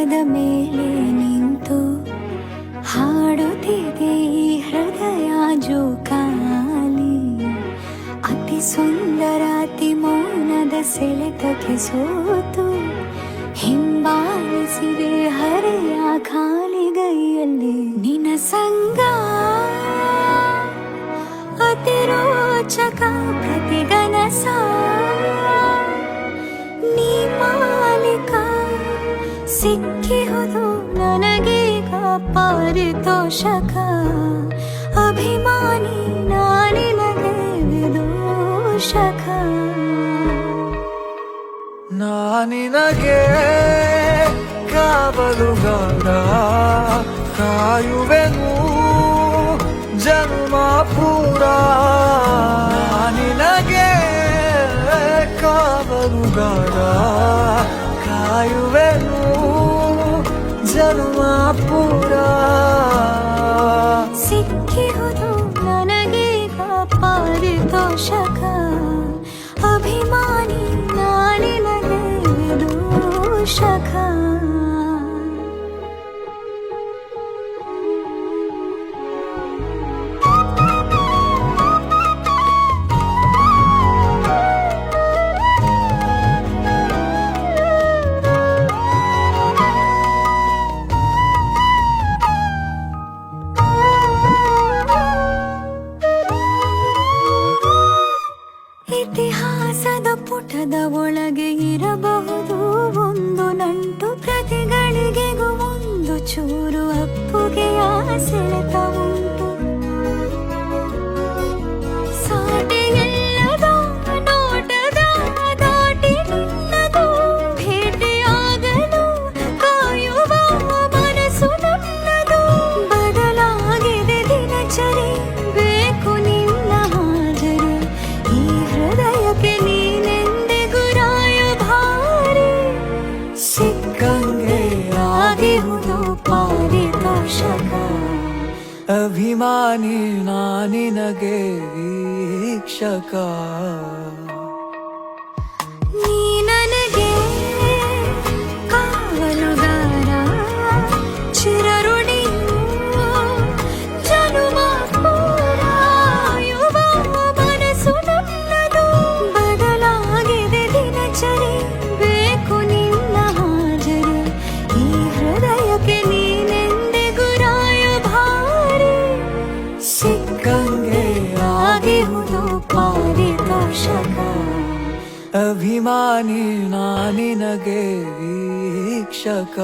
ನೆಲದ ಮೇಲೆ ನಿಂತು ಹಾಡುತ್ತಿದೆ ಈ ಹೃದಯ ಜೋಕಾಲಿ. ಅತಿ ಸುಂದರ ಅತಿ ಮೌನದ ಸೆಳೆತಕ್ಕೆ ಸೋತು ಹಿಂಬಾಲಿಸಿದೆ ಹರೆಯ ಖಾಲಿಗೈಯಲ್ಲಿ. ನಿನ್ನ ಸಂಗ ಅತಿ ರೋಚಕ ಪ್ರತಿಗನಸ, ನೀ ಮಾಲಿಕ ಸಿಕ್ಕಿಹುದು ನನಗೀಗ ಪಾರಿತೋಷಕ. ಅಭಿಮಾನಿ ನಾನಿನಗೆ ವಿದೂಷಕ. ನಾನಿನಗೆ ಕಾವಲುಗಾರ, ಕಾಯುವೆನು ಜನ್ಮ ಪೂರ. ನಾನಿನಗೆ ಕಾವಲುಗಾರ, ಕಾಯುವೆನು ಜನ್ಮ ಪೂರ. ಸಿಕ್ಕಿಹುದು ನನಗೀಗ ಪಾರಿತೋಷಕ. ಅಭಿಮಾನಿ ನಾನಿನಗೆ ವಿದೂಷಕ. ಇತಿಹಾಸದ ಪುಟದ ಒಳಗೆ ಇರಬಹುದು ಒಂದು ನಂಟು, ಪ್ರತಿಗಳಿಗೆಗೂ ಒಂದು ಚೂರು ಅಪ್ಪುಗೆಯ ಸೆಳೆತ ಉಂಟು. ಸಾಟಿಗೆಲ್ಲದ ನೋಟದ ದಾಟಿ ನಿನ್ನದು, ಭೇಟಿಯಾಗಲು ಕಾಯುವ ಮನಸ್ಸು ನನ್ನದು. ಬದಲಾಗಿದೆ ದಿನಚರಿ, ಬೇಕು ನಿನ್ನ ಹಾಜರಿ. ಈ ಹೃದಯಕ್ಕೆ ನೀನೆಂದಿಗೂ ರಾಯಭಾರಿ. ಸಿಕ್ಕಂಗೆ ಆಗಿಹುದು ಪಾರಿತೋಷಕ. ಅಭಿಮಾನಿ ನಾನಿನಗೆ ವೀಕ್ಷಕ. ನೀ ನನಗೆ ಕಾವಲುಗಾರ, ಚಿರಋಣಿಯು ಜನುಮ ಪೂರ. ಯುವ ಮನಸ್ಸು ನನ್ನದು, ಬದಲಾಗಿದೆ ದಿನಚರಿ, ಬೇಕು ನಿನ್ನ ಹಾಜರಿ. ಈ ಹೃದಯಕ್ಕೆ ನೀನೆಂದಿಗೂ ರಾಯಭಾರಿ. ಸಿಕ್ಕಂಗೆ ಆಗಿಹುದು ಪಾರಿತೋಷಕ. ಅಭಿಮಾನಿ ನಾನಿನಗೆ ವೀಕ್ಷಕ.